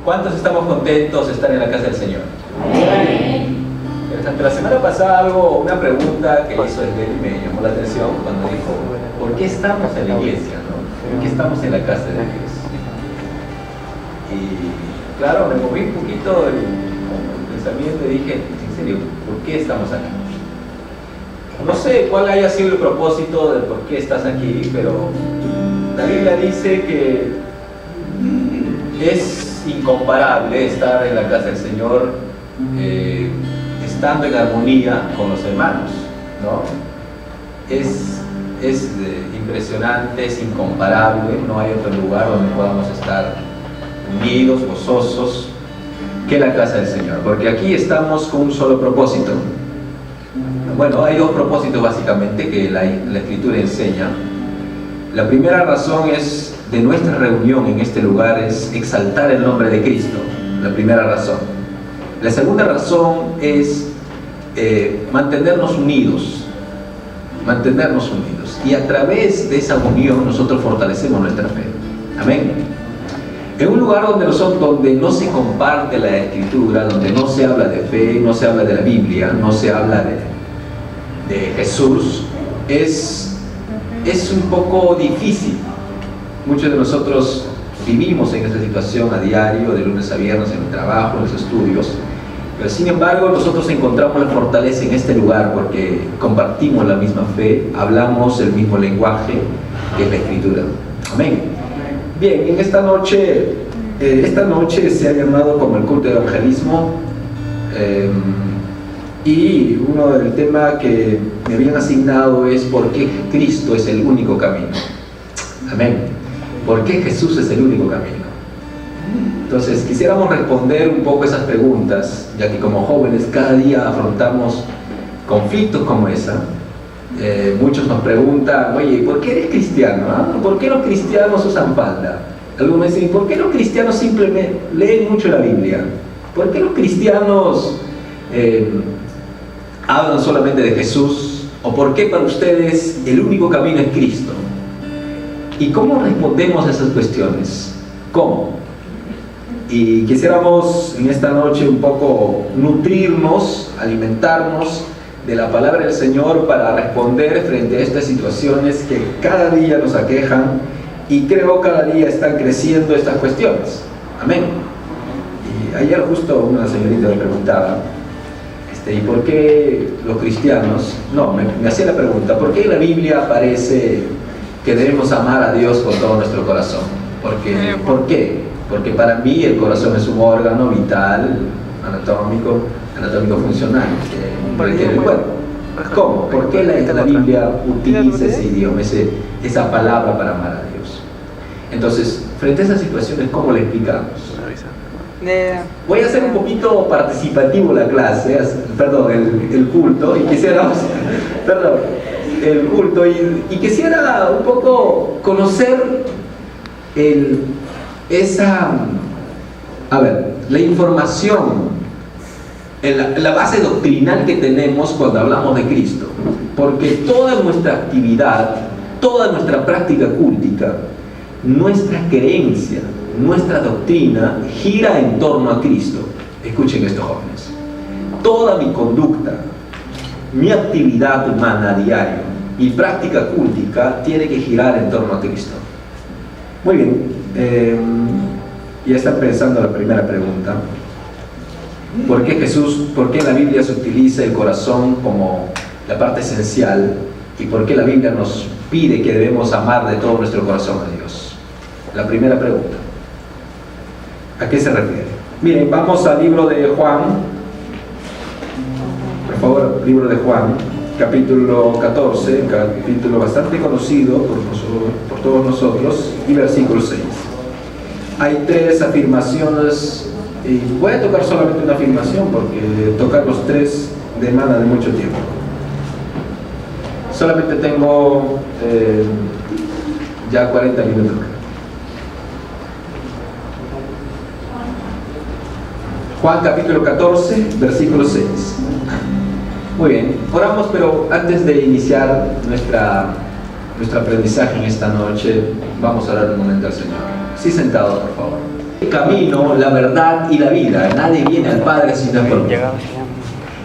¿Cuántos estamos contentos de estar en la casa del Señor? Interesante. La semana pasada una pregunta que hizo Estel me llamó la atención cuando dijo, ¿por qué estamos en la iglesia? ¿No? ¿Por qué estamos en la casa de Dios? Y claro, me moví un poquito el pensamiento y dije, en serio, ¿por qué estamos acá? No sé cuál haya sido el propósito de por qué estás aquí, pero la Biblia dice que es incomparable estar en la casa del Señor estando en armonía con los hermanos, ¿no? Es impresionante, es incomparable, no hay otro lugar donde podamos estar unidos, gozosos, que la casa del Señor, porque aquí estamos con un solo propósito. Bueno, hay dos propósitos básicamente que la Escritura enseña. La primera razón de nuestra reunión en este lugar es exaltar el nombre de Cristo, la primera razón. La segunda razón es mantenernos unidos, y a través de esa unión nosotros fortalecemos nuestra fe. Amén. En un lugar donde no se comparte la Escritura, donde no se habla de fe, no se habla de la Biblia, no se habla de Jesús, es un poco difícil. Muchos de nosotros vivimos en esta situación a diario, de lunes a viernes, en el trabajo, en los estudios, pero sin embargo nosotros encontramos la fortaleza en este lugar porque compartimos la misma fe, hablamos el mismo lenguaje que es la Escritura. Amén. Bien, en esta noche se ha llamado como el culto de evangelismo, y uno del tema que me habían asignado es ¿por qué Cristo es el único camino? Amén. ¿Por qué Jesús es el único camino? Entonces quisiéramos responder un poco esas preguntas, ya que como jóvenes cada día afrontamos conflictos como esa. Muchos nos preguntan, oye, ¿por qué eres cristiano? ¿Por qué los cristianos usan falda? Algunos dicen, ¿por qué los cristianos simplemente leen mucho la Biblia? ¿Por qué los cristianos hablan solamente de Jesús? ¿O por qué para ustedes el único camino es Cristo? ¿Y cómo respondemos a esas cuestiones? ¿Cómo? Y quisiéramos en esta noche un poco nutrirnos, alimentarnos de la palabra del Señor para responder frente a estas situaciones que cada día nos aquejan y creo cada día están creciendo estas cuestiones. Amén. Y ayer justo una señorita me preguntaba, ¿y por qué los cristianos? No, me hacía la pregunta, ¿por qué en la Biblia aparece que debemos amar a Dios con todo nuestro corazón? ¿Por qué? Porque para mí el corazón es un órgano vital, anatómico funcional, que requiere el cuerpo. ¿Cómo? ¿Por qué la Biblia utiliza ese idioma, esa palabra para amar a Dios? Entonces, frente a esas situaciones, ¿cómo le explicamos? Voy a hacer un poquito participativo la clase, el culto, y quisiéramos, el culto, y quisiera un poco conocer la información, la base doctrinal que tenemos cuando hablamos de Cristo, porque toda nuestra actividad, toda nuestra práctica cultica, nuestra creencia, nuestra doctrina gira en torno a Cristo. Escuchen esto, jóvenes. Toda mi conducta, mi actividad humana a diario, mi práctica cultica tiene que girar en torno a Cristo. Muy bien, ya están pensando la primera pregunta. ¿Por qué en la Biblia se utiliza el corazón como la parte esencial? ¿Y por qué la Biblia nos pide que debemos amar de todo nuestro corazón a Dios? La primera pregunta. ¿A qué se refiere? Miren, vamos al libro de Juan. Por favor, libro de Juan, capítulo 14, capítulo bastante conocido por todos nosotros, y versículo 6. Hay 3 afirmaciones, y voy a tocar solamente una afirmación porque tocar los 3 demanda de mucho tiempo. Solamente tengo ya 40 minutos. Juan capítulo 14, versículo 6. Muy bien, oramos, pero antes de iniciar nuestro aprendizaje en esta noche, vamos a orar un momento al Señor. Sí, sentado, por favor. el camino, la verdad y la vida. Nadie viene al Padre si no es por mí.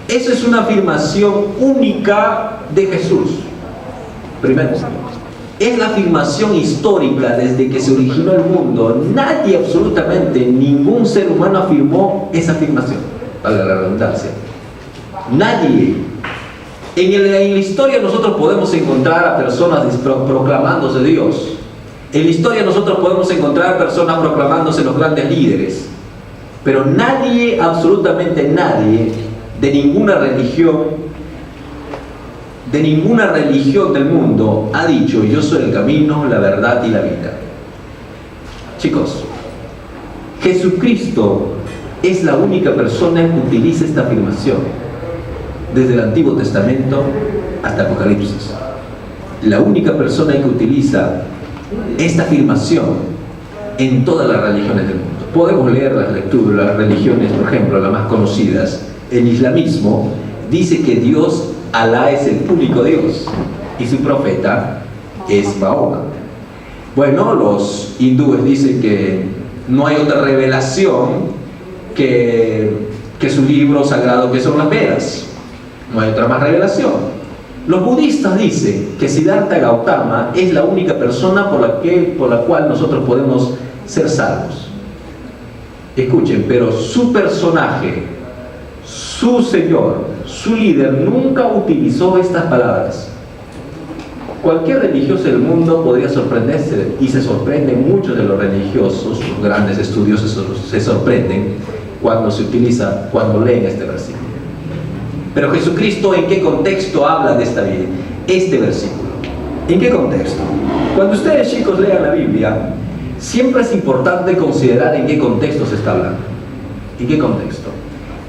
Eso es una afirmación única de Jesús. Primero, es la afirmación histórica desde que se originó el mundo. Nadie, absolutamente ningún ser humano afirmó esa afirmación, para la redundancia. Nadie. En la historia nosotros podemos encontrar a personas proclamándose Dios. En la historia nosotros podemos encontrar a personas proclamándose los grandes líderes. Pero nadie, absolutamente nadie, de ninguna religión del mundo ha dicho: yo soy el camino, la verdad y la vida. Chicos, Jesucristo es la única persona que utiliza esta afirmación desde el Antiguo Testamento hasta Apocalipsis. La única persona que utiliza esta afirmación en todas las religiones del mundo. Podemos leer las lecturas, las religiones, por ejemplo, las más conocidas. El islamismo dice que Dios, Alá, es el único Dios y su profeta es Mahoma. Bueno, los hindúes dicen que no hay otra revelación que su libro sagrado, que son las Vedas. No hay otra más revelación. Los budistas dicen que Siddhartha Gautama es la única persona por la cual nosotros podemos ser salvos. Escuchen, pero su personaje, su señor, su líder nunca utilizó estas palabras. Cualquier religioso del mundo podría sorprenderse, y se sorprenden muchos de los religiosos, los grandes estudiosos se sorprenden cuando leen este versículo. Pero Jesucristo, ¿en qué contexto habla de este versículo? ¿En qué contexto? Cuando ustedes, chicos, lean la Biblia, siempre es importante considerar en qué contexto se está hablando. ¿En qué contexto?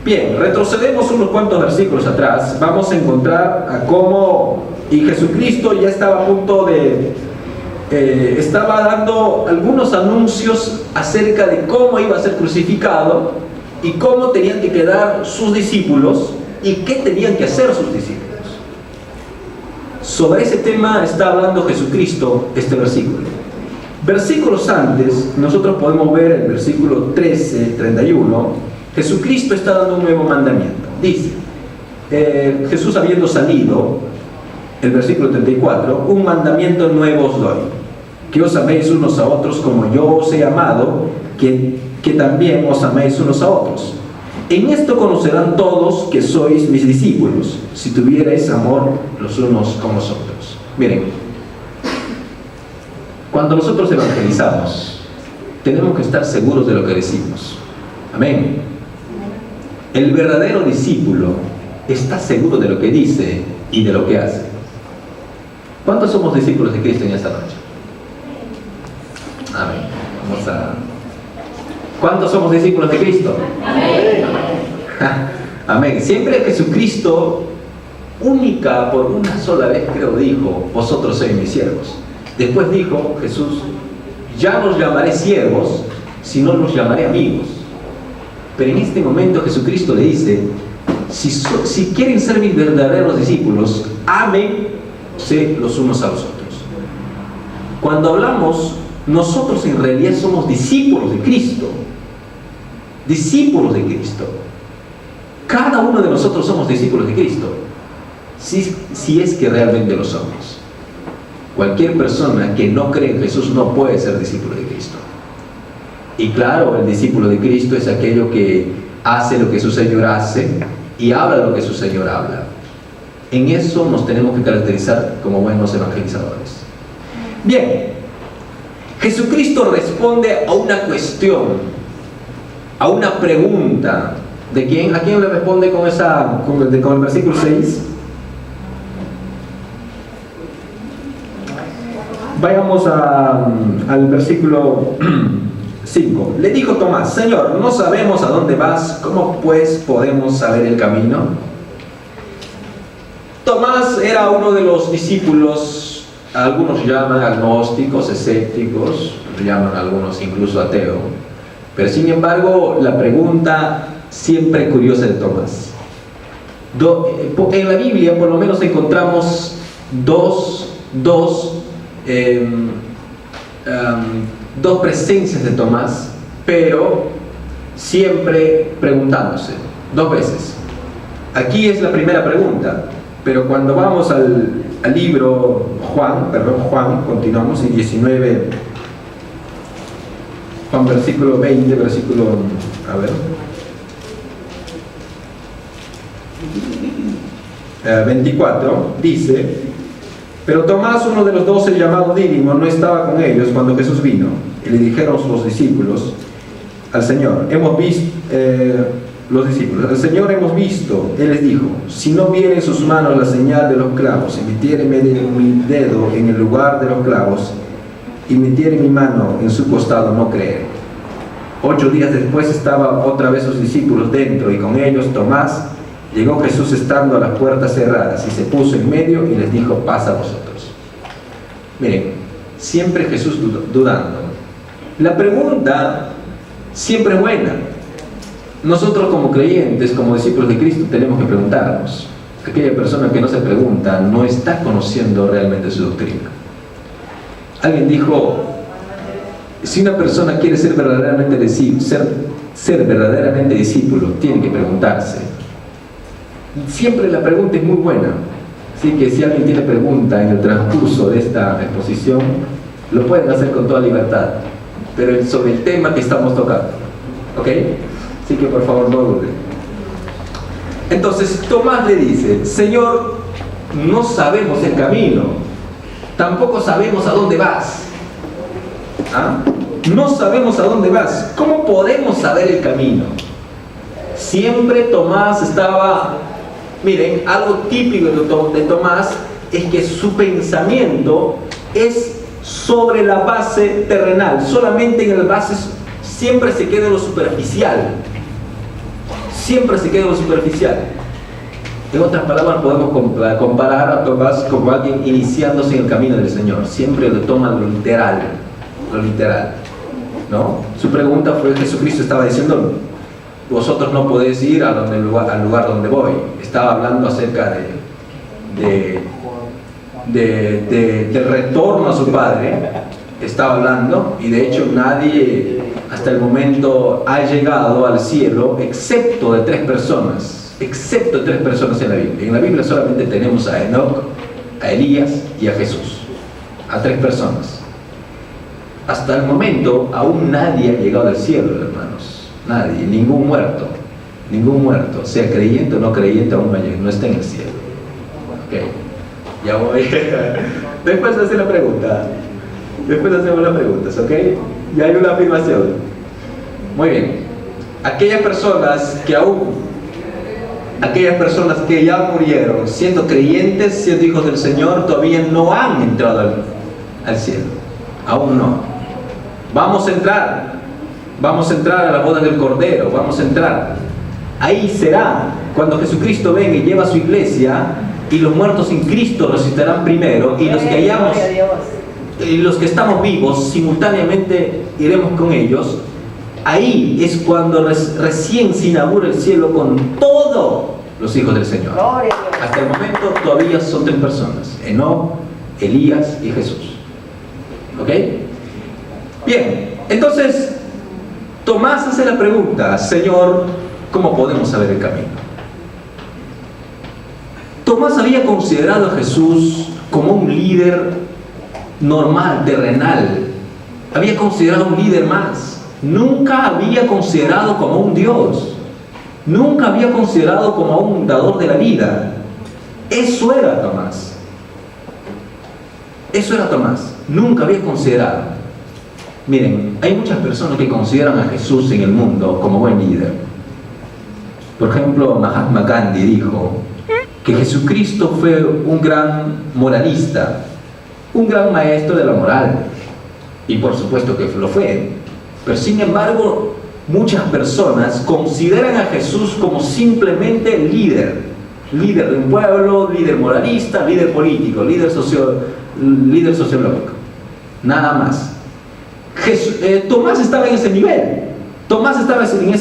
Bien, retrocedemos unos cuantos versículos atrás. Vamos a encontrar a cómo Jesucristo ya estaba a punto estaba dando algunos anuncios acerca de cómo iba a ser crucificado y cómo tenían que quedar sus discípulos y qué tenían que hacer sus discípulos. Sobre ese tema está hablando Jesucristo este versículo. Versículos antes, nosotros podemos ver el versículo 13, 31, Jesucristo está dando un nuevo mandamiento. Dice, Jesús habiendo salido, el versículo 34, un mandamiento nuevo os doy, que os améis unos a otros como yo os he amado, que también os améis unos a otros. En esto conocerán todos que sois mis discípulos, si tuvierais amor los unos con los otros. Miren, cuando nosotros evangelizamos, tenemos que estar seguros de lo que decimos. Amén. El verdadero discípulo está seguro de lo que dice y de lo que hace. ¿Cuántos somos discípulos de Cristo en esta noche? Amén. ¿Cuántos somos discípulos de Cristo? Amén. Amén. Siempre Jesucristo, por una sola vez creo, dijo: vosotros sois mis siervos. Después dijo Jesús: ya no os llamaré siervos, sino los llamaré amigos. Pero en este momento Jesucristo le dice: si quieren ser mis verdaderos discípulos, ámense los unos a los otros. Cuando hablamos, nosotros en realidad somos discípulos de Cristo. Discípulos de Cristo. Cada uno de nosotros somos discípulos de Cristo, si es que realmente lo somos. Cualquier persona que no cree en Jesús no puede ser discípulo de Cristo. Y claro, el discípulo de Cristo es aquello que hace lo que su Señor hace y habla lo que su Señor habla. En eso nos tenemos que caracterizar como buenos evangelizadores. Bien, Jesucristo responde a una cuestión, a una pregunta. ¿De quién? ¿A quién le responde con el versículo 6? Vayamos al versículo 5. Le dijo Tomás: Señor, no sabemos a dónde vas, ¿cómo pues podemos saber el camino? Tomás era uno de los discípulos, algunos llaman agnósticos, escépticos, llaman algunos incluso ateo. Pero sin embargo, la pregunta siempre curiosa de Tomás. En la Biblia por lo menos encontramos dos presencias de Tomás, pero siempre preguntándose, 2 veces. Aquí es la primera pregunta, pero cuando vamos al libro Juan, continuamos en 19, Juan versículo 20, a ver, 24, dice: pero Tomás, uno de los 12, llamado Dídimo, no estaba con ellos cuando Jesús vino. Y le dijeron los discípulos al Señor: hemos visto, al Señor hemos visto. Él les dijo: si no viere en sus manos la señal de los clavos, y metiere mi dedo en el lugar de los clavos, y metiere mi mano en su costado, no creeré. 8 días después estaba otra vez sus discípulos dentro, y con ellos Tomás. Llegó Jesús estando a las puertas cerradas, y se puso en medio y les dijo: paz a vosotros. Miren, siempre Jesús dudando. La pregunta siempre es buena. Nosotros como creyentes, como discípulos de Cristo, tenemos que preguntarnos. Aquella persona que no se pregunta no está conociendo realmente su doctrina. Alguien dijo: si una persona quiere ser verdaderamente discípulo, tiene que preguntarse. Siempre la pregunta es muy buena. Así que si alguien tiene pregunta en el transcurso de esta exposición, lo pueden hacer con toda libertad, pero sobre el tema que estamos tocando, ¿ok? Así que por favor no duden. Entonces Tomás le dice: Señor, no sabemos el camino, tampoco sabemos a dónde vas. ¿Ah? No sabemos a dónde vas. ¿Cómo podemos saber el camino? Siempre Tomás estaba... Miren, algo típico de Tomás es que su pensamiento es sobre la base terrenal, solamente en el base, siempre se queda en lo superficial. Siempre se queda en lo superficial. En otras palabras, podemos comparar a Tomás como alguien iniciándose en el camino del Señor. Siempre lo toma lo literal, ¿no? Su pregunta fue: Jesucristo estaba diciendo: vosotros no podéis ir al lugar donde voy. Estaba hablando acerca del retorno a su Padre. Estaba hablando, y de hecho nadie hasta el momento ha llegado al cielo excepto de 3 personas. Excepto de 3 personas en la Biblia. En la Biblia solamente tenemos a Enoc, a Elías y a Jesús. A 3 personas. Hasta el momento aún nadie ha llegado al cielo, hermanos. Nadie, ningún muerto, sea creyente o no creyente, aún no está en el cielo. Ok, ya voy. Después hacemos las preguntas, ok. Ya hay una afirmación. Muy bien. Aquellas personas que ya murieron siendo creyentes, siendo hijos del Señor, todavía no han entrado al cielo. Aún no. Vamos a entrar a la boda del Cordero, vamos a entrar. Ahí será cuando Jesucristo venga y lleva a su iglesia, y los muertos en Cristo resucitarán primero, y los que estamos vivos simultáneamente iremos con ellos. Ahí es cuando recién se inaugura el cielo con todos los hijos del Señor. Hasta el momento todavía son 3 personas: Enoc, Elías y Jesús. ¿Ok? Bien, entonces Tomás hace la pregunta: Señor, ¿cómo podemos saber el camino? Tomás había considerado a Jesús como un líder normal, terrenal. Había considerado un líder más. Nunca había considerado como un Dios. Nunca había considerado como un dador de la vida. Eso era Tomás. Nunca había considerado. Miren, hay muchas personas que consideran a Jesús en el mundo como buen líder. Por ejemplo, Mahatma Gandhi dijo que Jesucristo fue un gran moralista, un gran maestro de la moral, y por supuesto que lo fue. Pero sin embargo, muchas personas consideran a Jesús como simplemente líder de un pueblo, líder moralista, líder político, líder sociológico, nada más. Tomás estaba en ese nivel. Tomás estaba en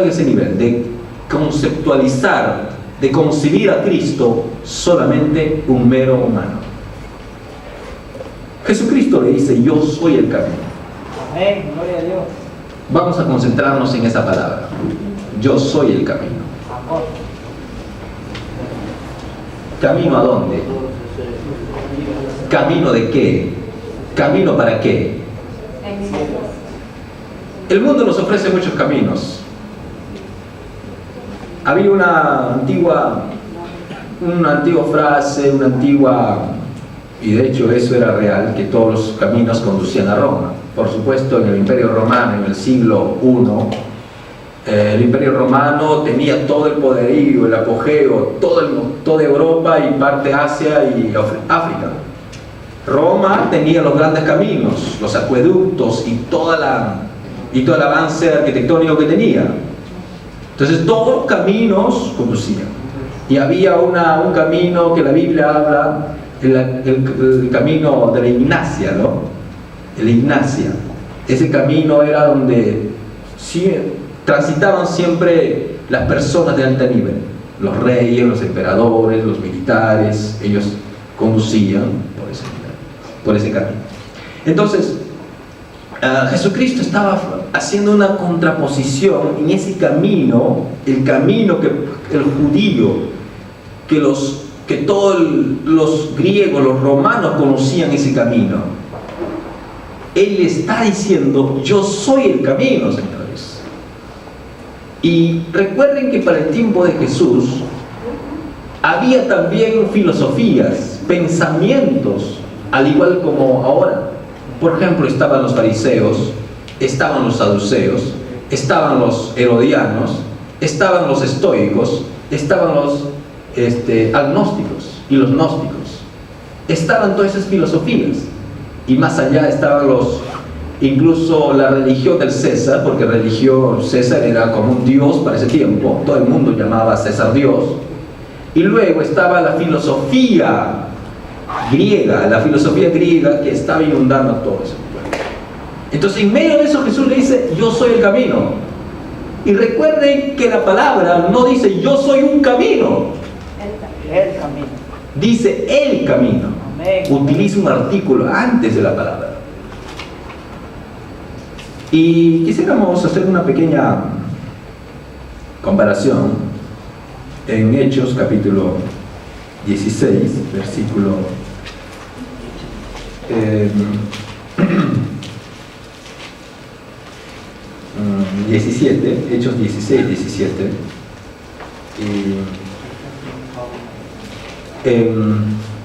ese nivel de conceptualizar, de concebir a Cristo solamente un mero humano. Jesucristo le dice: yo soy el camino. Amén, gloria a Dios. Vamos a concentrarnos en esa palabra. Yo soy el camino. ¿Camino a dónde? ¿Camino de qué? ¿Camino para qué? El mundo nos ofrece muchos caminos. Había una antigua frase, y de hecho eso era real, que todos los caminos conducían a Roma. Por supuesto, en el Imperio Romano, en el siglo I, el Imperio Romano tenía todo el poderío, el apogeo, toda Europa y parte de Asia y África. Roma tenía los grandes caminos, los acueductos y todo el avance arquitectónico que tenía. Entonces todos los caminos conducían. Y había un camino que la Biblia habla, el camino de la Ignacia, ¿no? La Ignacia. Ese camino era donde transitaban siempre las personas de alto nivel. Los reyes, los emperadores, los militares, ellos conducían por ese camino. Entonces, Jesucristo estaba haciendo una contraposición en ese camino, el camino que el judío, que todos los griegos, los romanos conocían ese camino. Él está diciendo, yo soy el camino, señores. Y recuerden que para el tiempo de Jesús había también filosofías, pensamientos, al igual como ahora. Por ejemplo, estaban los fariseos, estaban los saduceos, estaban los herodianos, estaban los estoicos, estaban los agnósticos y los gnósticos. Estaban todas esas filosofías. Y más allá estaban incluso la religión del César, porque César era como un dios para ese tiempo, todo el mundo llamaba a César Dios. Y luego estaba la filosofía griega que estaba inundando todo eso. Entonces en medio de eso Jesús le dice, yo soy el camino. Y recuerden que la palabra no dice yo soy un camino, El camino. dice el camino. Amén. Utiliza un artículo antes de la palabra. Y quisiéramos hacer una pequeña comparación en Hechos capítulo 16, versículo 17, Hechos 16, 17.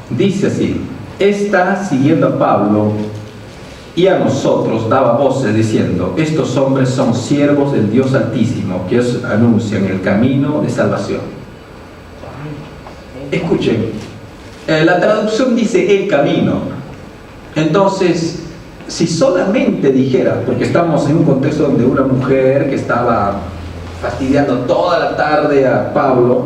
Dice así: Esta, siguiendo a Pablo y a nosotros, daba voces diciendo: estos hombres son siervos del Dios Altísimo, que os anuncian el camino de salvación. Escuchen, la traducción dice el camino. Entonces, si solamente dijera, porque estamos en un contexto donde una mujer que estaba fastidiando toda la tarde a Pablo,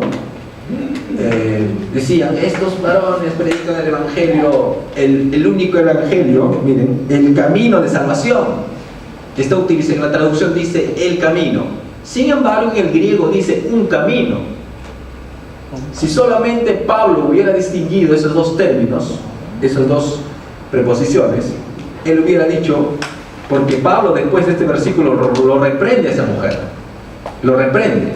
decían, estos varones predican el evangelio, el único evangelio, miren, el camino de salvación. Está utilizado en la traducción, dice el camino. Sin embargo, en el griego dice un camino. Si solamente Pablo hubiera distinguido esos dos términos, esas dos preposiciones, él hubiera dicho, porque Pablo después de este versículo lo reprende a esa mujer, lo reprende.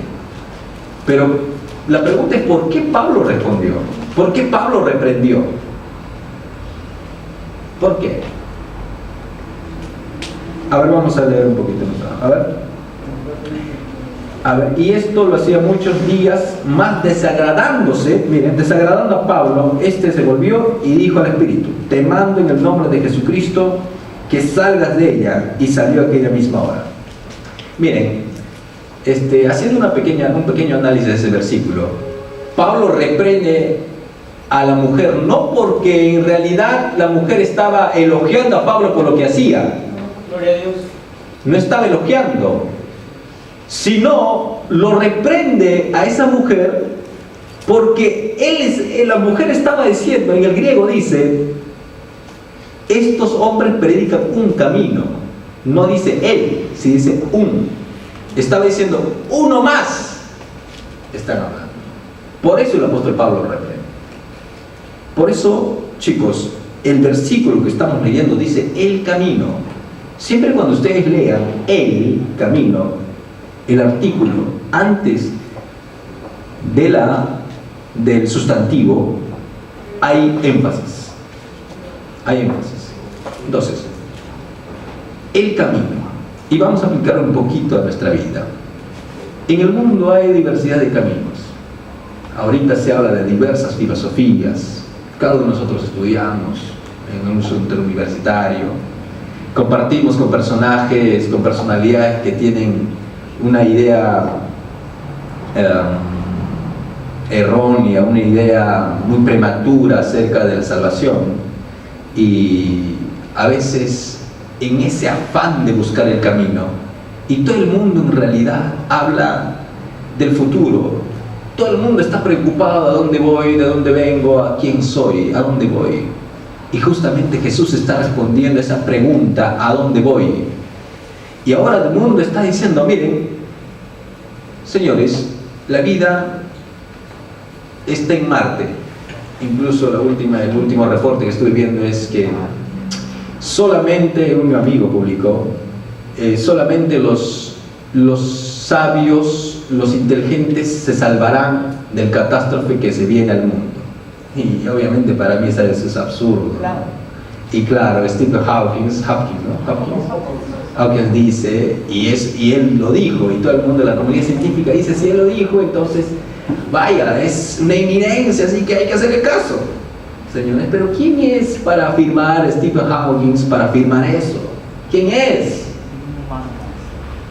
Pero la pregunta es, ¿por qué Pablo respondió? ¿Por qué Pablo reprendió? ¿Por qué? A ver, vamos a leer un poquito más. A ver, y esto lo hacía muchos días, más desagradándose, miren, desagradando a Pablo, se volvió y dijo al Espíritu: te mando en el nombre de Jesucristo que salgas de ella, y salió aquella misma hora. Miren, haciendo un pequeño análisis de ese versículo, Pablo reprende a la mujer no porque en realidad la mujer estaba elogiando a Pablo por lo que hacía. Gloria a Dios. No estaba elogiando, sino lo reprende a esa mujer porque la mujer estaba diciendo, en el griego dice, estos hombres predican un camino, no dice él, si dice un. Estaba diciendo, uno más están hablando. Por eso el apóstol Pablo lo reprende. Por eso, chicos, el versículo que estamos leyendo dice el camino. Siempre cuando ustedes lean el camino, el artículo antes del sustantivo, hay énfasis. Hay énfasis. Entonces, el camino. Y vamos a aplicarlo un poquito a nuestra vida. En el mundo hay diversidad de caminos. Ahorita se habla de diversas filosofías. Cada uno de nosotros estudiamos en un centro universitario. Compartimos con personajes, con personalidades que tienen una idea errónea, una idea muy prematura acerca de la salvación. Y a veces en ese afán de buscar el camino, y todo el mundo en realidad habla del futuro. Todo el mundo está preocupado: ¿a dónde voy? ¿De dónde vengo? ¿A quién soy? ¿A dónde voy? Y justamente Jesús está respondiendo a esa pregunta: ¿a dónde voy? Y ahora el mundo está diciendo: miren, señores, la vida está en Marte. Incluso el último reporte que estuve viendo es que solamente, un amigo publicó, solamente los sabios, los inteligentes se salvarán del catástrofe que se viene al mundo. Y obviamente para mí eso es absurdo, ¿no? Claro. Y claro, Stephen Hawking dice, y él lo dijo, y todo el mundo de la comunidad científica dice: si él lo dijo, entonces vaya, es una eminencia, así que hay que hacerle caso. Señores, pero ¿quién es para afirmar, Stephen Hawking, para afirmar eso? ¿Quién es?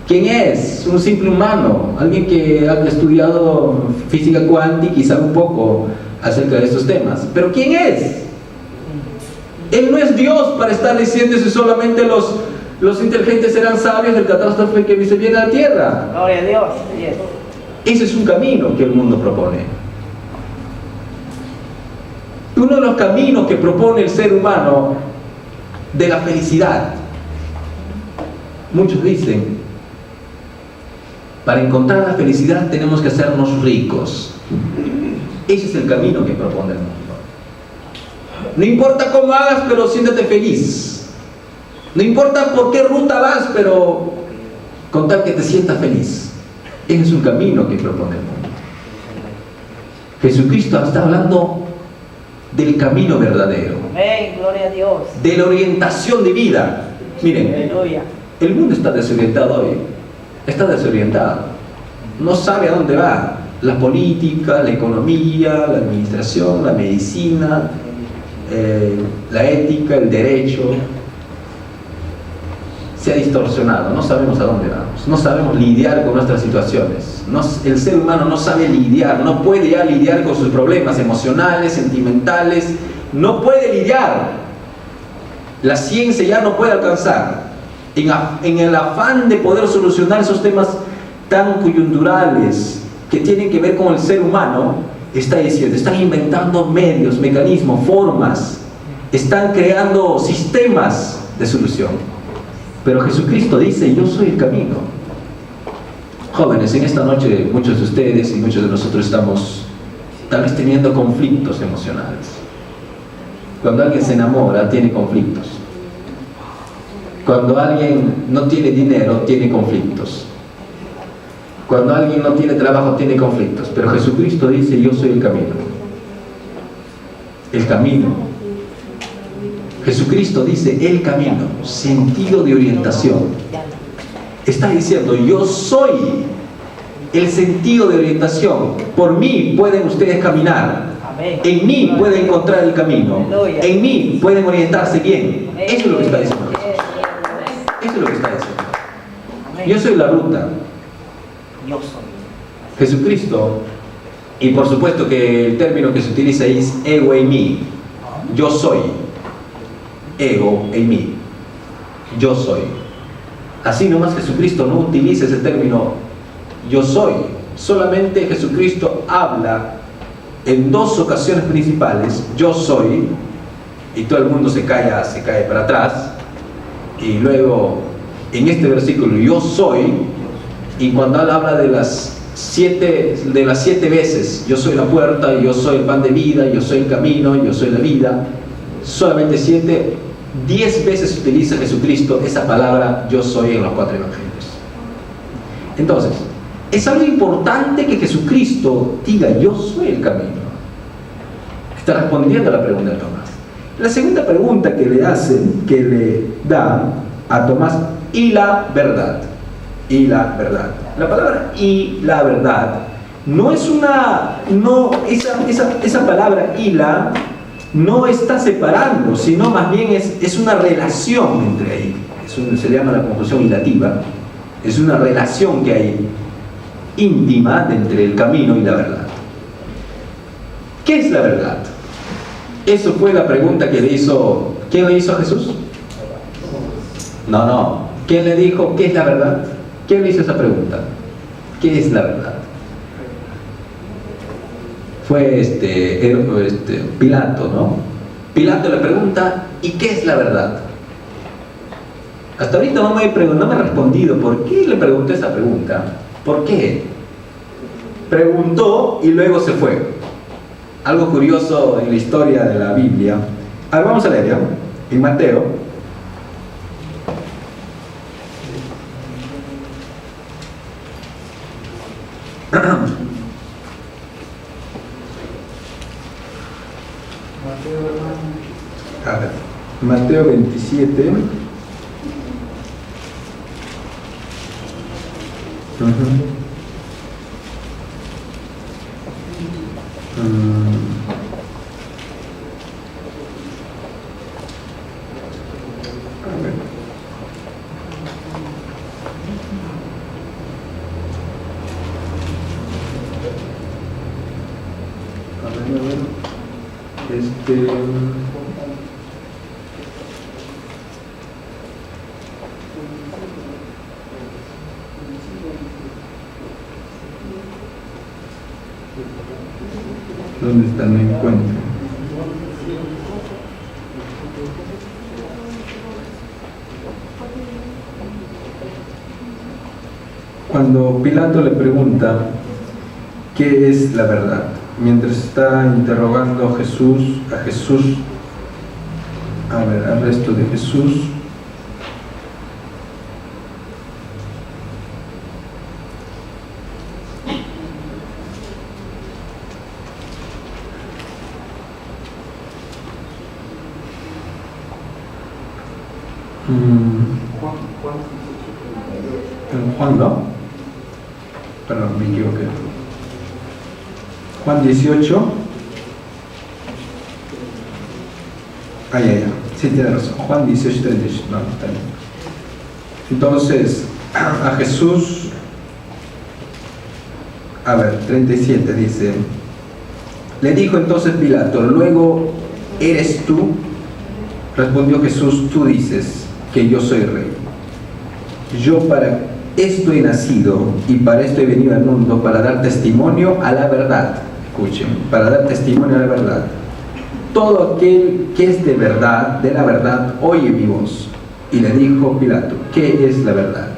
¿Quién es? Un simple humano, alguien que ha estudiado física cuántica y sabe un poco acerca de estos temas. ¿Pero quién es? Él no es Dios para estar diciendo si solamente los inteligentes serán sabios del catástrofe que se viene a la tierra. Gloria a Dios. Ese es un camino que el mundo propone. Uno de los caminos que propone el ser humano de la felicidad. Muchos dicen: para encontrar la felicidad tenemos que hacernos ricos. Ese es el camino que propone el mundo. No importa cómo hagas, pero siéntate feliz. No importa por qué ruta vas, pero con tal que te sientas feliz. Ese es un camino que propone el mundo. Jesucristo está hablando del camino verdadero. Amén, gloria a Dios. De la orientación de vida. Miren, Aleluya. el mundo está desorientado hoy. Está desorientado. No sabe a dónde va. La política, la economía, la administración, la medicina, la ética, el derecho. Se ha distorsionado. No sabemos a dónde vamos. No sabemos lidiar con nuestras situaciones. El ser humano no sabe lidiar. No puede ya lidiar con sus problemas emocionales, sentimentales. No puede lidiar. La ciencia ya no puede alcanzar. En el afán de poder solucionar esos temas tan coyunturales que tienen que ver con el ser humano, está diciendo, están inventando medios, mecanismos, formas, están creando sistemas de solución. Pero Jesucristo dice: yo soy el camino. Jóvenes, en esta noche muchos de ustedes y muchos de nosotros estamos tal vez teniendo conflictos emocionales. Cuando alguien se enamora, tiene conflictos. Cuando alguien no tiene dinero, tiene conflictos. Cuando alguien no tiene trabajo, tiene conflictos. Pero Jesucristo dice: yo soy el camino. El camino. Jesucristo dice: el camino, sentido de orientación. Está diciendo: yo soy el sentido de orientación. Por mí pueden ustedes caminar. En mí pueden encontrar el camino. En mí pueden orientarse bien. Eso es lo que está diciendo Jesús. Eso es lo que está diciendo. Yo soy la ruta. Yo soy. Jesucristo, y por supuesto que el término que se utiliza ahí es ego en mí. Yo soy. Ego en mí. Yo soy. Así nomás Jesucristo no utiliza ese término yo soy. Solamente Jesucristo habla en dos ocasiones principales: yo soy, y todo el mundo se cae para atrás. Y luego en este versículo yo soy, y cuando él habla de las 7 veces yo soy la puerta, yo soy el pan de vida, yo soy el camino, yo soy la vida, solamente 7 10 veces utiliza Jesucristo esa palabra yo soy en los 4 evangelios. Entonces, es algo importante que Jesucristo diga yo soy el camino. Está respondiendo a la pregunta de Tomás. La segunda pregunta que le hacen, que le da a Tomás, y la verdad. Y la verdad. La palabra y la verdad no es una, no, esa palabra y la no está separando, sino más bien es una relación entre ahí. Se llama la conjunción ilativa. Es una relación que hay íntima entre el camino y la verdad. ¿Qué es la verdad? Eso fue la pregunta que le hizo. ¿Quién le hizo a Jesús? No. ¿Quién le dijo qué es la verdad? ¿Quién le hizo esa pregunta? ¿Qué es la verdad? Fue Pilato, ¿no? Pilato le pregunta, ¿y qué es la verdad? Hasta ahorita no me he respondido por qué le pregunté esa pregunta. ¿Por qué? Preguntó y luego se fue. Algo curioso en la historia de la Biblia. A ver, vamos a leer ya. En Mateo. A ver, Mateo 27. ¿Dónde está? No encuentro. Cuando Pilato le pregunta ¿qué es la verdad? Mientras está interrogando a Jesús, al resto de Jesús, Juan, ¿no? Perdón, me equivoqué. Juan 18. Sí, tiene razón. Juan 18, 38. No, está bien. Entonces, a Jesús, 37 dice, le dijo entonces Pilato, luego, ¿eres tú? Respondió Jesús, tú dices que yo soy rey. Yo para esto he nacido y para esto he venido al mundo, para dar testimonio a la verdad. Escuchen, para dar testimonio a la verdad. Todo aquel que es de verdad, de la verdad, oye mi voz. Y le dijo Pilato, ¿qué es la verdad?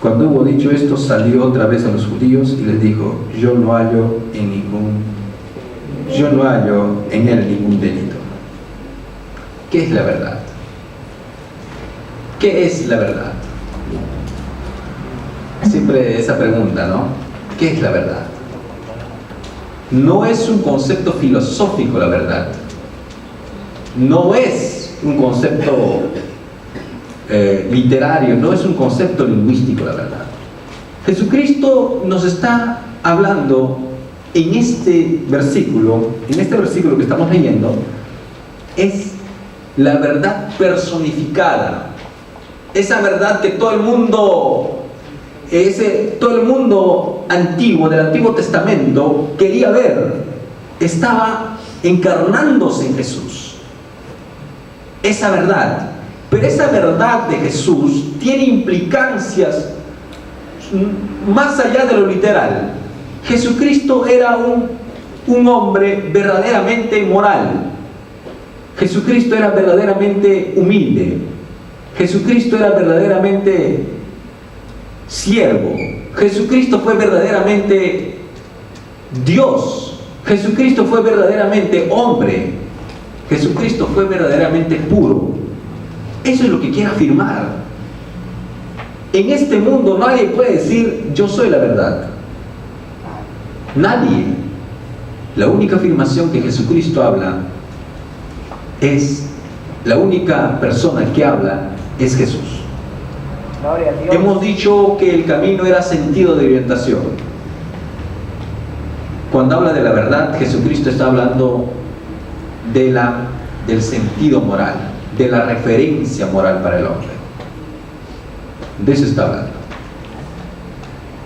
Cuando hubo dicho esto, salió otra vez a los judíos y les dijo, yo no hallo en él ningún delito. ¿Qué es la verdad? ¿Qué es la verdad? Siempre esa pregunta, ¿no? ¿Qué es la verdad? No es un concepto filosófico la verdad. No es un concepto literario, no es un concepto lingüístico la verdad. Jesucristo nos está hablando en este versículo que estamos leyendo, es la verdad personificada. Esa verdad que todo el mundo antiguo, del Antiguo Testamento, quería ver, estaba encarnándose en Jesús. Esa verdad. Pero esa verdad de Jesús tiene implicancias más allá de lo literal. Jesucristo era un hombre verdaderamente moral. Jesucristo era verdaderamente humilde. Jesucristo era verdaderamente siervo. Jesucristo fue verdaderamente Dios. Jesucristo fue verdaderamente hombre. Jesucristo fue verdaderamente puro. Eso es lo que quiere afirmar. En este mundo nadie puede decir yo soy la verdad. Nadie. La única afirmación que Jesucristo habla es, la única persona que habla es Jesús. Gloria a Dios. Hemos dicho que el camino era sentido de orientación. Cuando habla de la verdad, Jesucristo está hablando del sentido moral, de la referencia moral para el hombre. De eso está hablando.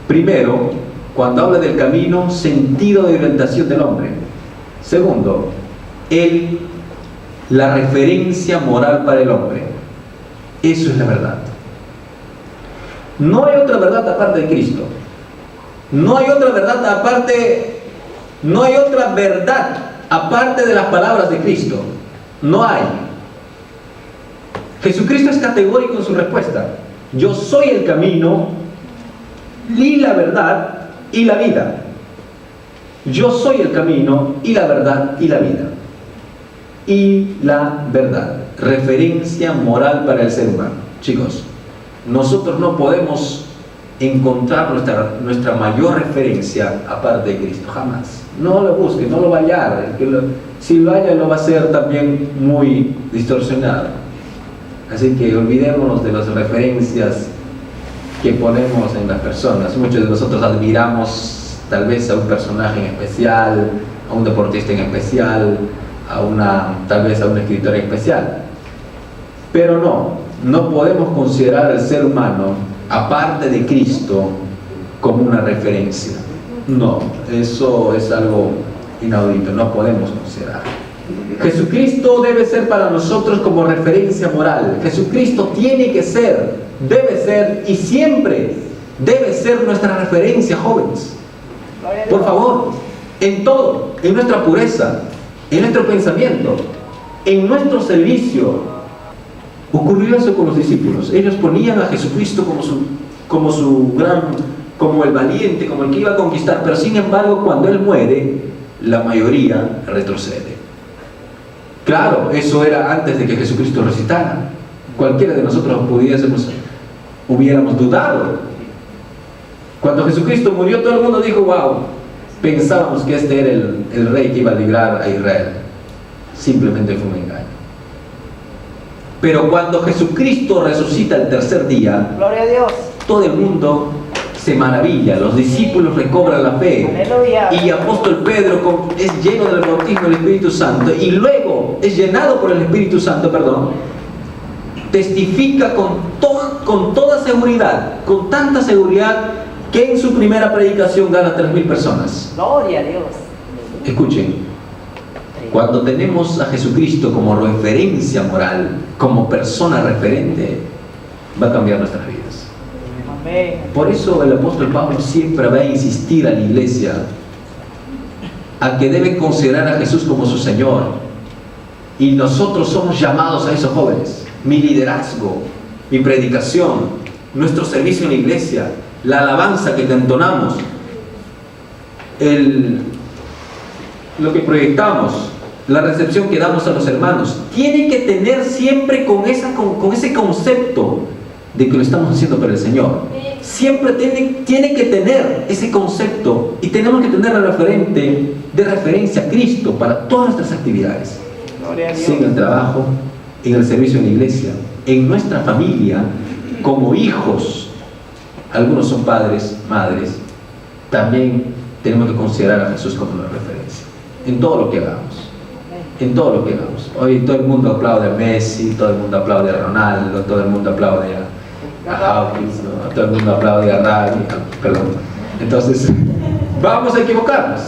Primero, cuando habla del camino, sentido de orientación del hombre. Segundo, la referencia moral para el hombre. Eso es la verdad. No hay otra verdad aparte de Cristo. No hay otra verdad aparte de las palabras de Cristo. No hay. Jesucristo es categórico en su respuesta. Yo soy el camino y la verdad y la vida. Yo soy el camino y la verdad y la vida. Y la verdad, referencia moral para el ser humano. Chicos, nosotros no podemos encontrar nuestra mayor referencia aparte de Cristo, jamás. No lo busque, no lo va a hallar. Si lo halla, lo va a ser también muy distorsionado. Así que olvidémonos de las referencias que ponemos en las personas. Muchos de nosotros admiramos tal vez a un personaje en especial, a un deportista en especial, tal vez a un escritor en especial. Pero no podemos considerar al ser humano, aparte de Cristo, como una referencia. No, eso es algo inaudito, no podemos considerar. Jesucristo debe ser para nosotros como referencia moral. Jesucristo tiene que ser, debe ser y siempre debe ser nuestra referencia, jóvenes. Por favor, en todo, en nuestra pureza, en nuestro pensamiento, en nuestro servicio. Ocurrió eso con los discípulos. Ellos ponían a Jesucristo como el valiente, como el que iba a conquistar, pero sin embargo cuando Él muere, la mayoría retrocede. Claro, eso era antes de que Jesucristo resucitara. Cualquiera de nosotros hubiéramos dudado. Cuando Jesucristo murió, todo el mundo dijo, wow, pensábamos que este era el rey que iba a librar a Israel. Simplemente fue un engaño. Pero cuando Jesucristo resucita el tercer día, gloria a Dios, todo el mundo se maravilla, los discípulos recobran la fe. Aleluya. Y apóstol Pedro es lleno del bautismo del Espíritu Santo y luego es llenado por el Espíritu Santo, testifica con toda seguridad, con tanta seguridad, que en su primera predicación gana 3,000 personas. Gloria a Dios. Escuchen, cuando tenemos a Jesucristo como referencia moral, como persona referente, va a cambiar nuestras vidas. Amén. Por eso el apóstol Pablo siempre va a insistir a la iglesia a que debe considerar a Jesús como su Señor. Y nosotros somos llamados a esos jóvenes. Mi liderazgo, mi predicación, nuestro servicio en la iglesia, la alabanza que entonamos, lo que proyectamos, la recepción que damos a los hermanos, tiene que tener siempre con ese concepto de que lo estamos haciendo para el Señor. Siempre tiene que tener ese concepto y tenemos que tener de referencia a Cristo para todas nuestras actividades. Sea en el trabajo, en el servicio en la iglesia, en nuestra familia, como hijos. Algunos son padres, madres. También tenemos que considerar a Jesús como una referencia en todo lo que hagamos. En todo lo que hagamos. Hoy todo el mundo aplaude a Messi, todo el mundo aplaude a Ronaldo, todo el mundo aplaude a Hawkins, ¿no? Todo el mundo aplaude a Raggi, perdón. Entonces, vamos a equivocarnos.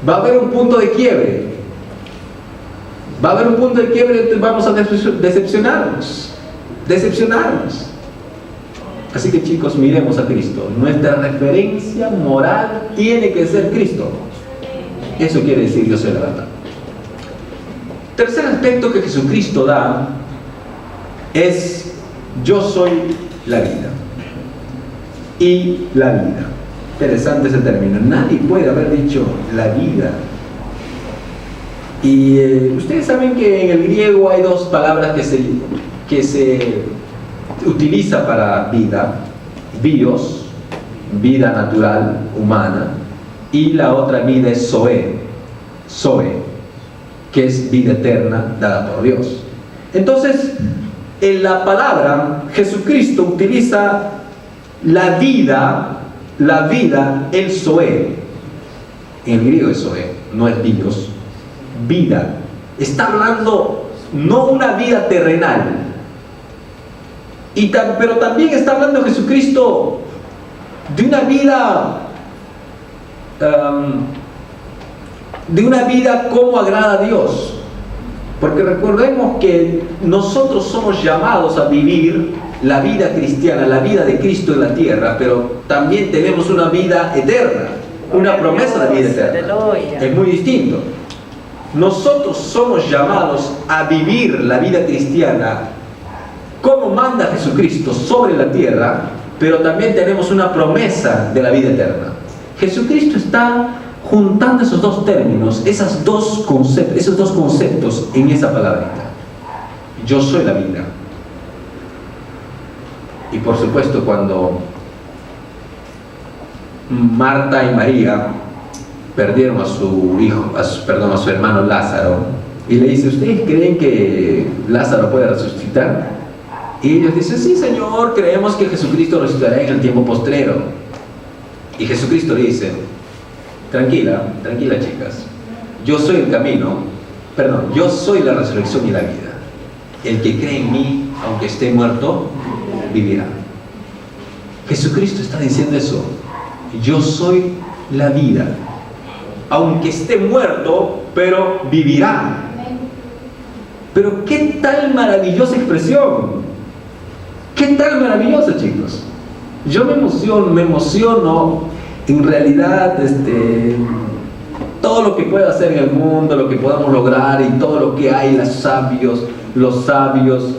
Va a haber un punto de quiebre. Va a haber un punto de quiebre, entonces vamos a decepcionarnos. Así que chicos, miremos a Cristo. Nuestra referencia moral tiene que ser Cristo. Eso quiere decir yo soy la verdad. Tercer aspecto que Jesucristo da es yo soy la vida. Y la vida. Interesante ese término. Nadie puede haber dicho la vida. Y ustedes saben que en el griego hay dos palabras que que se utiliza para vida, bios, vida natural, humana, y la otra vida es zoe, que es vida eterna dada por Dios. Entonces, en la palabra, Jesucristo utiliza la vida, el zoe. En el griego es zoe, no es bios, vida. Está hablando no una vida terrenal, pero también está hablando Jesucristo de una vida como agrada a Dios. Porque recordemos que nosotros somos llamados a vivir la vida cristiana, la vida de Cristo en la tierra, pero también tenemos una vida eterna, una promesa de vida eterna. Es muy distinto. Nosotros somos llamados a vivir la vida cristiana como manda Jesucristo sobre la tierra, pero también tenemos una promesa de la vida eterna. Jesucristo está juntando esos dos términos, esos dos conceptos en esa palabrita. Yo soy la vida. Y por supuesto, cuando Marta y María perdieron a su hijo, a su hermano Lázaro, y le dice: ¿ustedes creen que Lázaro puede resucitar? Y ellos dicen: sí, Señor, creemos que Jesucristo resucitará en el tiempo postrero. Y Jesucristo le dice: tranquila chicas, yo soy el camino, yo soy la resurrección y la vida. El que cree en mí, aunque esté muerto, vivirá. Jesucristo está diciendo eso: yo soy la vida, aunque esté muerto, pero vivirá. Pero qué tal maravillosa expresión, qué tal maravillosa, chicos. Yo me emociono en realidad, todo lo que pueda hacer en el mundo, lo que podamos lograr y todo lo que hay, los sabios,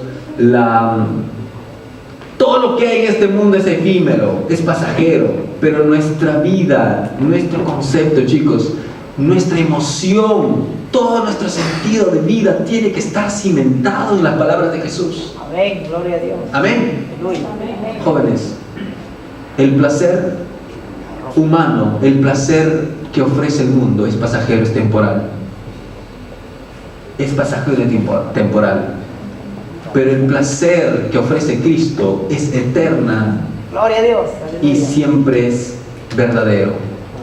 todo lo que hay en este mundo es efímero, es pasajero, pero nuestra vida, nuestro concepto, chicos, nuestra emoción, todo nuestro sentido de vida tiene que estar cimentado en las palabras de Jesús. Amén, gloria a Dios. Amén. Aleluya. Jóvenes, el placer humano, el placer que ofrece el mundo es pasajero, es temporal. Es pasajero y temporal. Pero el placer que ofrece Cristo es eterna. Gloria a Dios. Aleluya. Y siempre es verdadero.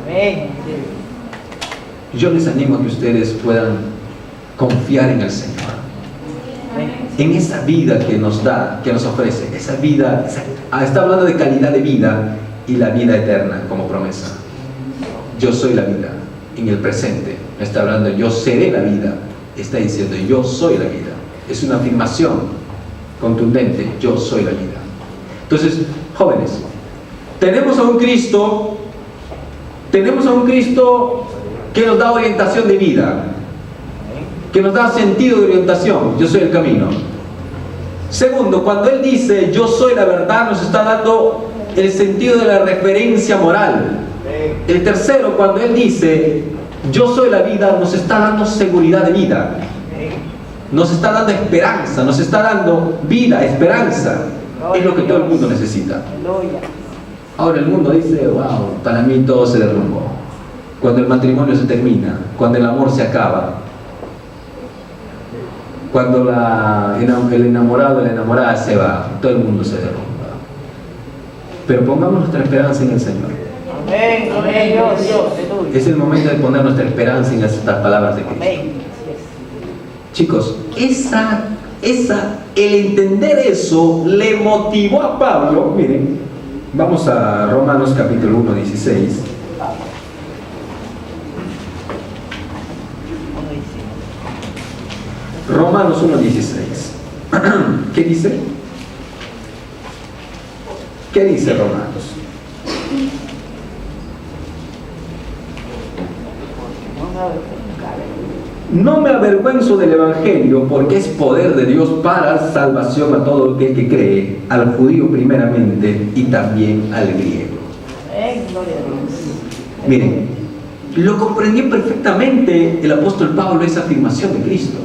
Amén. Yo les animo a que ustedes puedan confiar en el Señor, en esa vida que nos da, que nos ofrece, esa vida. Está hablando de calidad de vida y la vida eterna como promesa. Yo soy la vida en el presente. No está hablando yo seré la vida, está diciendo yo soy la vida. Es una afirmación contundente: yo soy la vida. Entonces, jóvenes, tenemos a un Cristo que nos da orientación de vida, que nos da sentido de orientación. Yo soy el camino. Segundo, cuando Él dice yo soy la verdad, nos está dando el sentido de la referencia moral. El tercero, cuando Él dice yo soy la vida, nos está dando seguridad de vida, nos está dando esperanza, nos está dando vida, esperanza. Es lo que todo el mundo necesita. Ahora el mundo dice: wow, para mí todo se derrumbó. Cuando el matrimonio se termina, cuando el amor se acaba, cuando el enamorado o la enamorada se va, todo el mundo se derrumba. Pero pongamos nuestra esperanza en el Señor. Amén, gloria a Dios. Es el momento de poner nuestra esperanza en estas palabras de Cristo. Amén. Chicos, el entender eso le motivó a Pablo. Miren, vamos a Romanos capítulo 1, 16. Romanos 1, 16. ¿Qué dice? ¿Qué dice Romanos? No me avergüenzo del Evangelio, porque es poder de Dios para salvación a todo aquel que cree, al judío primeramente y también al griego. Miren, lo comprendió perfectamente el apóstol Pablo, esa afirmación de Cristo.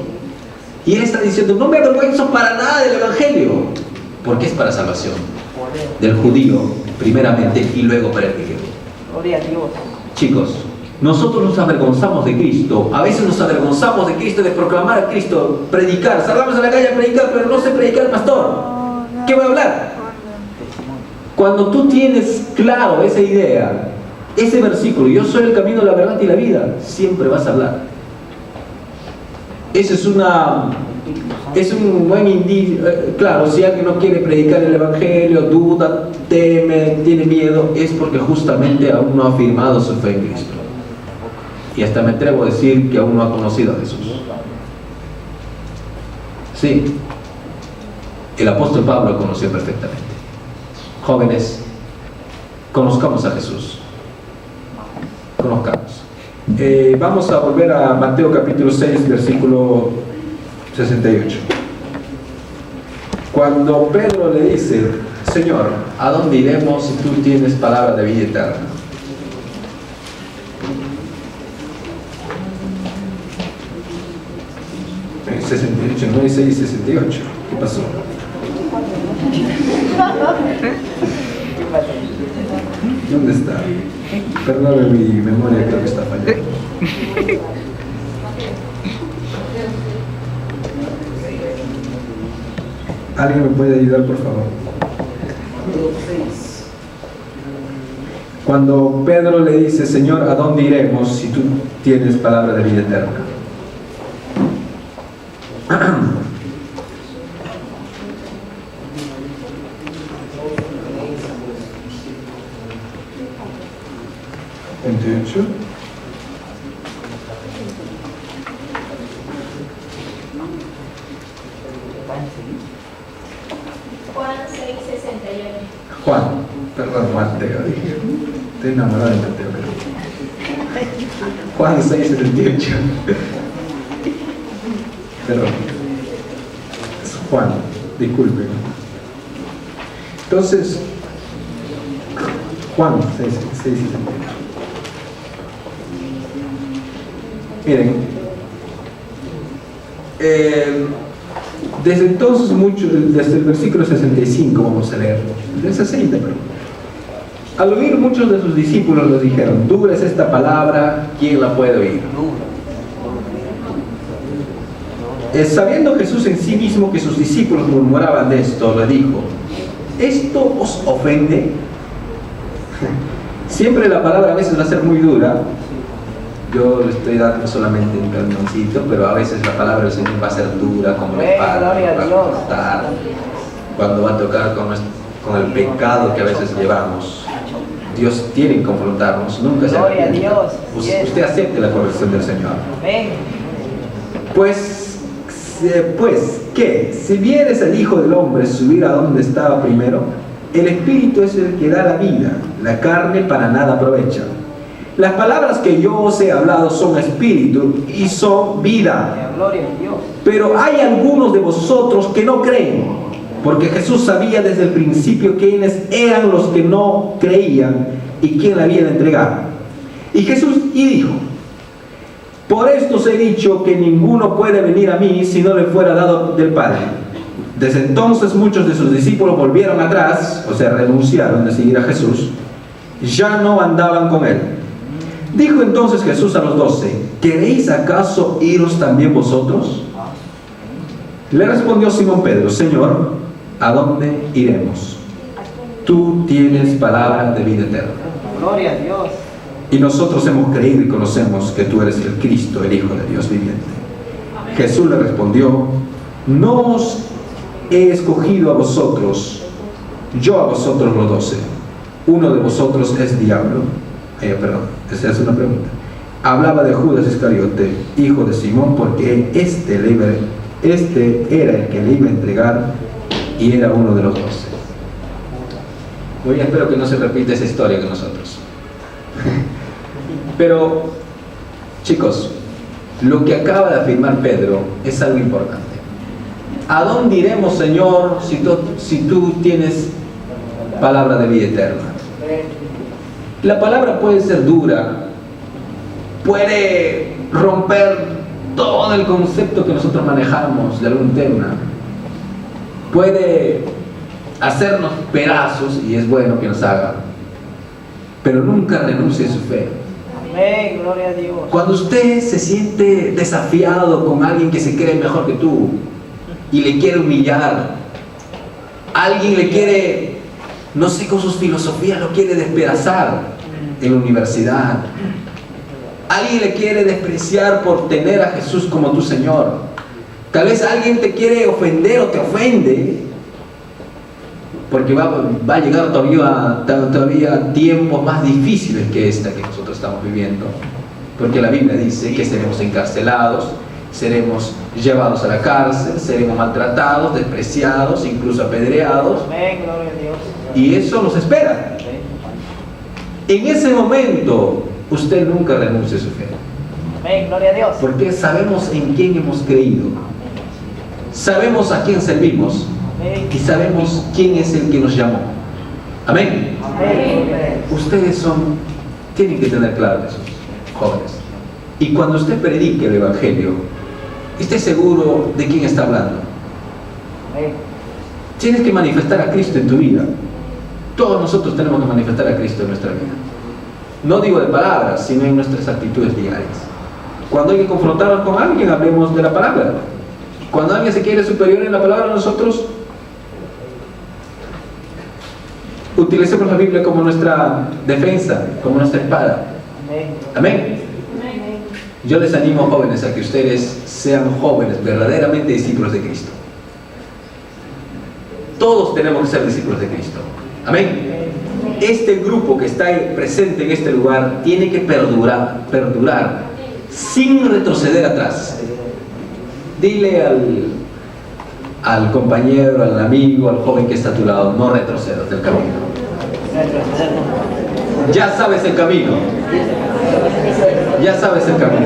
Y él está diciendo, no me avergüenzo para nada del Evangelio, porque es para salvación del judío primeramente y luego para el griego. Gloria a Dios. Chicos, nosotros nos avergonzamos de Cristo, a veces nos avergonzamos de Cristo, de proclamar a Cristo, predicar, salgamos a la calle a predicar, pero no sé predicar al pastor. ¿Qué voy a hablar? Cuando tú tienes claro esa idea, ese versículo, yo soy el camino, la verdad y la vida, siempre vas a hablar. Eso es un buen indicio. Claro, si alguien no quiere predicar el Evangelio, duda, teme, tiene miedo, es porque justamente aún no ha afirmado su fe en Cristo. Y hasta me atrevo a decir que aún no ha conocido a Jesús. Sí, el apóstol Pablo lo conoció perfectamente. Jóvenes, conozcamos a Jesús. Conozcamos. Vamos a volver a Mateo capítulo 6, versículo 68. Cuando Pedro le dice, Señor, ¿a dónde iremos si tú tienes palabra de vida eterna? En 68, no dice 68. ¿Qué pasó? ¿Dónde está? Perdóname, mi memoria creo que está fallando. ¿Alguien me puede ayudar, por favor? Cuando Pedro le dice, Señor, ¿a dónde iremos si tú tienes palabra de vida eterna? Juan 6:68. Juan, perdón, Mateo, dije. Estoy enamorado de Mateo, pero... Juan 6:68. Perdón. Es Juan, disculpen. Entonces, Juan 6:68. Miren, desde entonces, desde el versículo 65 vamos a leer, del 60, pero al oír muchos de sus discípulos les dijeron, dura es esta palabra, ¿quién la puede oír? Sabiendo Jesús en sí mismo que sus discípulos murmuraban de esto, le dijo, ¿esto os ofende? Siempre la palabra a veces va a ser muy dura. Yo le estoy dando solamente un calmoncito, pero a veces la palabra del Señor va a ser dura, como la espada, va a cortar, cuando va a tocar con el pecado que a veces llevamos. Dios tiene que confrontarnos, nunca se arrepienta. Usted acepte la corrección del Señor. Pues, ¿qué? Si vieres al Hijo del Hombre subir a donde estaba primero, el Espíritu es el que da la vida, la carne para nada aprovecha. Las palabras que yo os he hablado son espíritu y son vida. Pero hay algunos de vosotros que no creen, porque Jesús sabía desde el principio quiénes eran los que no creían y quién la había de entregar. Y Jesús dijo, por esto os he dicho que ninguno puede venir a mí si no le fuera dado del Padre. Desde entonces muchos de sus discípulos volvieron atrás, o sea, renunciaron de seguir a Jesús, ya no andaban con él. Dijo entonces Jesús a los 12, ¿queréis acaso iros también vosotros? Le respondió Simón Pedro, Señor, ¿a dónde iremos? Tú tienes palabra de vida eterna. Gloria a Dios. Y nosotros hemos creído y conocemos que tú eres el Cristo, el Hijo de Dios viviente. Jesús le respondió, no os he escogido a vosotros, yo a vosotros los 12. Uno de vosotros es diablo. Perdón, esa es una pregunta. Hablaba de Judas Iscariote, hijo de Simón, porque este era el que le iba a entregar y era uno de los 12. Muy bien, espero que no se repita esa historia con nosotros. Pero, chicos, lo que acaba de afirmar Pedro es algo importante. ¿A dónde iremos, Señor, si tú tienes palabra de vida eterna? La palabra puede ser dura, puede romper todo el concepto que nosotros manejamos de algún tema puede hacernos pedazos, y es bueno que nos haga, pero nunca renuncie a su fe. Amén, gloria a Dios. Cuando usted se siente desafiado con alguien que se cree mejor que tú y le quiere humillar, alguien le quiere, no sé, con sus filosofías lo quiere despedazar en la universidad, alguien le quiere despreciar por tener a Jesús como tu Señor, tal vez alguien te quiere ofender o te ofende, porque va a llegar todavía tiempos más difíciles que esta que nosotros estamos viviendo, porque la Biblia dice que seremos encarcelados, seremos llevados a la cárcel, seremos maltratados, despreciados, incluso apedreados. Amén, gloria a Dios. Y eso nos espera. En ese momento, usted nunca renuncie a su fe. Amén, gloria a Dios. Porque sabemos en quién hemos creído. Sabemos a quién servimos. Amén. Y sabemos quién es el que nos llamó. Amén. Amén. Ustedes tienen que tener claro eso, jóvenes. Y cuando usted predique el Evangelio, esté seguro de quién está hablando. Amén. Tienes que manifestar a Cristo en tu vida. Todos nosotros tenemos que manifestar a Cristo en nuestra vida. No digo de palabras, sino en nuestras actitudes diarias. Cuando hay que confrontarnos con alguien, hablemos de la palabra. Cuando alguien se quiere superior en la palabra, nosotros utilicemos la Biblia como nuestra defensa, como nuestra espada. Amén. Amén. Yo les animo, jóvenes, a que ustedes sean jóvenes, verdaderamente discípulos de Cristo. Todos tenemos que ser discípulos de Cristo. Amén. Este grupo que está presente en este lugar tiene que perdurar sin retroceder atrás. Dile al compañero, al amigo, al joven que está a tu lado, no retrocedas del camino. Ya sabes el camino. Ya sabes el camino.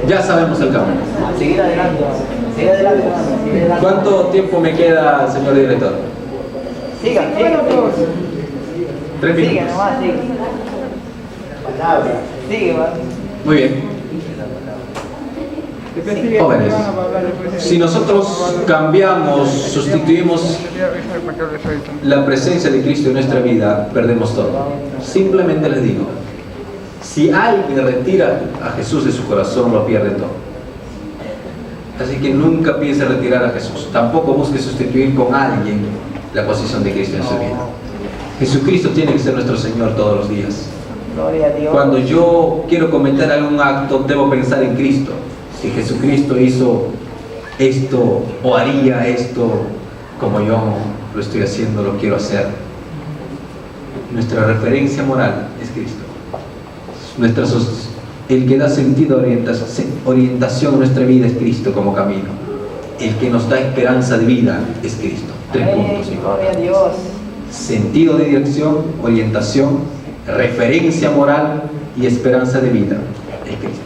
Ya sabemos el camino. Seguir adelante. Sigue adelante. Sigue adelante. ¿Cuánto tiempo me queda, señor director? Siga, siga. 3 minutos. Sigue nomás, sigue. Sigue, va. Muy bien. Jóvenes, si nosotros cambiamos, sustituimos la presencia de Cristo en nuestra vida, perdemos todo. Simplemente les digo, si alguien retira a Jesús de su corazón, lo pierde todo. Así que nunca piense retirar a Jesús. Tampoco busque sustituir con alguien la posición de Cristo en su vida. Jesucristo tiene que ser nuestro Señor todos los días. Gloria a Dios. Cuando yo quiero cometer algún acto, debo pensar en Cristo. Si Jesucristo hizo esto o haría esto como yo lo estoy haciendo, lo quiero hacer. Nuestra referencia moral es Cristo. El que da sentido, orientación a nuestra vida es Cristo como camino. El que nos da esperanza de vida es Cristo. 3 puntos. Gloria a Dios. Sentido de dirección, orientación, referencia moral y esperanza de vida es Cristo.